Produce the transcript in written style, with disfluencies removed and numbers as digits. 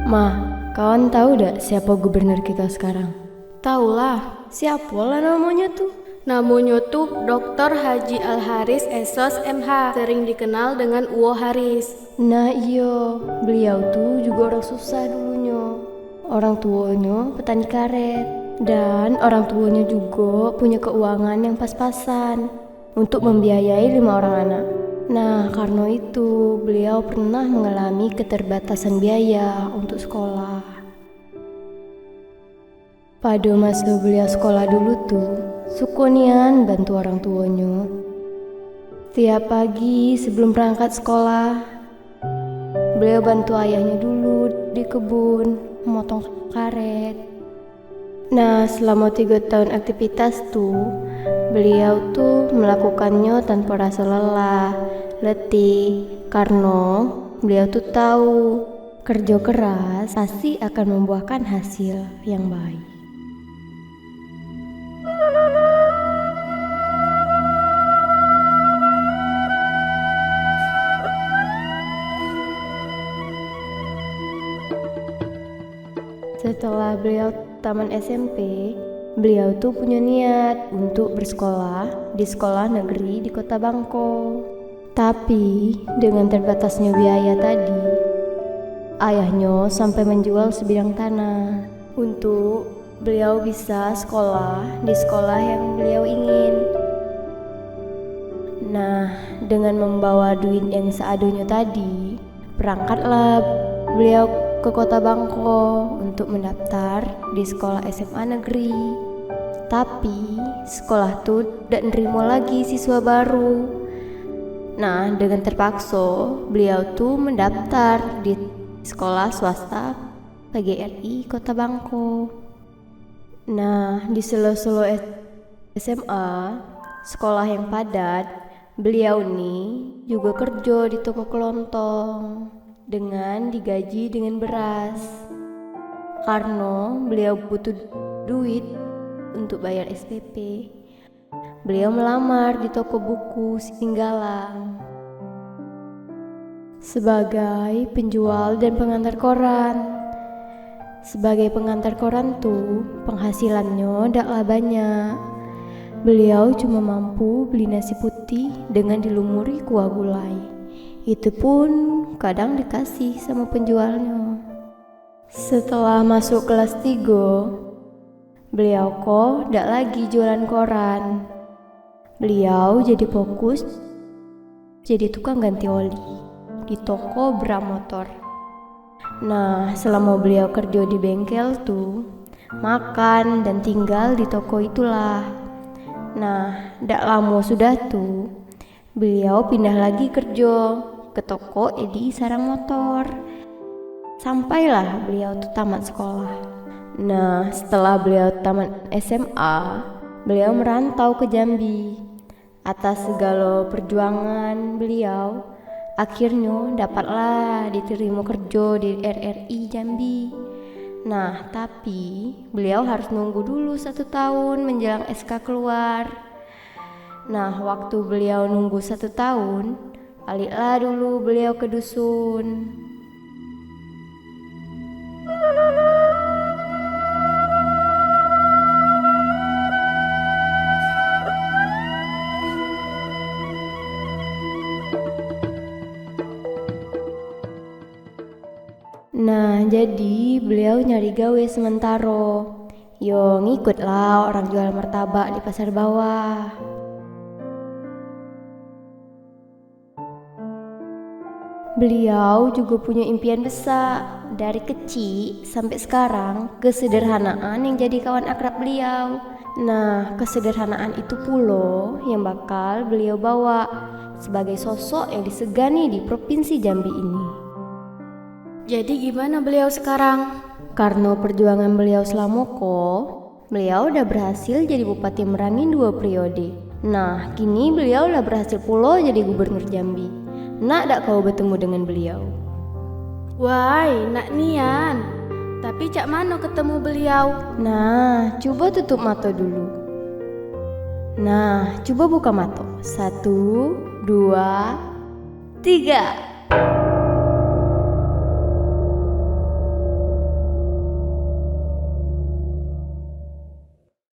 Ma, kawan tahu dak siapa gubernur kita sekarang? Taulah, Siapa lah namanya tuh? namanya tuh Dr. Haji Al-Haris Esos MH, sering dikenal dengan Uwo Haris. Nah iyo, beliau tuh juga orang susah dulunya. Orang tuanya petani karet. Dan orang tuanya juga punya keuangan yang pas-pasan untuk membiayai 5 orang anak. Nah, karena itu beliau pernah mengalami keterbatasan biaya untuk sekolah. Pada masa beliau sekolah dulu tuh, sukonian bantu orang tuanya. Tiap pagi sebelum berangkat sekolah, beliau bantu ayahnya dulu di kebun, memotong karet. Nah, selama 3 tahun aktivitas tuh, beliau tuh melakukannya tanpa rasa lelah, letih, karena beliau tuh tahu kerja keras pasti akan membuahkan hasil yang baik. Setelah beliau taman SMP, beliau tuh punya niat untuk bersekolah di sekolah negeri di Kota Bangko. Tapi dengan terbatasnya biaya tadi, ayahnya sampai menjual sebidang tanah untuk beliau bisa sekolah di sekolah yang beliau ingin. Nah, dengan membawa duit yang seadanya tadi, berangkatlah beliau ke Kota Bangko untuk mendaftar di sekolah SMA negeri. Tapi sekolah tuh tidak nerima lagi siswa baru. Nah, dengan terpaksa beliau tuh mendaftar di sekolah swasta PGRI Kota Bangko. Nah, di sela-sela SMA, sekolah yang padat, beliau nih juga kerja di toko kelontong dengan digaji dengan beras. Karena beliau butuh duit untuk bayar SPP, beliau melamar di toko buku Singgalang sebagai penjual dan pengantar koran. Sebagai pengantar koran tuh penghasilannya tidaklah banyak. Beliau cuma mampu beli nasi putih dengan dilumuri kuah gulai. Itu pun kadang dikasih sama penjualnya. Setelah masuk kelas 3, beliau kok tidak lagi jualan koran. Beliau jadi fokus jadi tukang ganti oli di toko brak motor. Nah, selama beliau kerja di bengkel tuh, makan dan tinggal di toko itulah. Nah, tidak lama sudah tuh, beliau pindah lagi kerja ke toko Edi Sarang Motor. Sampailah beliau tuh tamat sekolah. Nah, setelah beliau tamat SMA, beliau merantau ke Jambi. Atas segala perjuangan beliau, akhirnya dapatlah diterima kerja di RRI Jambi. Nah, tapi beliau harus nunggu dulu 1 tahun menjelang SK keluar. Nah, waktu beliau nunggu 1 tahun, baliklah dulu beliau ke dusun. Nah, jadi beliau nyari gawe sementara. Yo ngikutlah orang jual martabak di pasar bawah. Beliau juga punya impian besar. Dari kecil sampai sekarang, kesederhanaan yang jadi kawan akrab beliau. Nah, kesederhanaan itu pula yang bakal beliau bawa sebagai sosok yang disegani di Provinsi Jambi ini. Jadi gimana beliau sekarang? Karena perjuangan beliau selama beliau udah berhasil jadi Bupati Merangin 2 periode. Nah, kini beliau udah berhasil pula jadi Gubernur Jambi. Nak dak kau bertemu dengan beliau? Wai, nak nian. Tapi cak mana ketemu beliau? Nah, coba tutup mata dulu. Nah, coba buka mata. 1, 2, 3.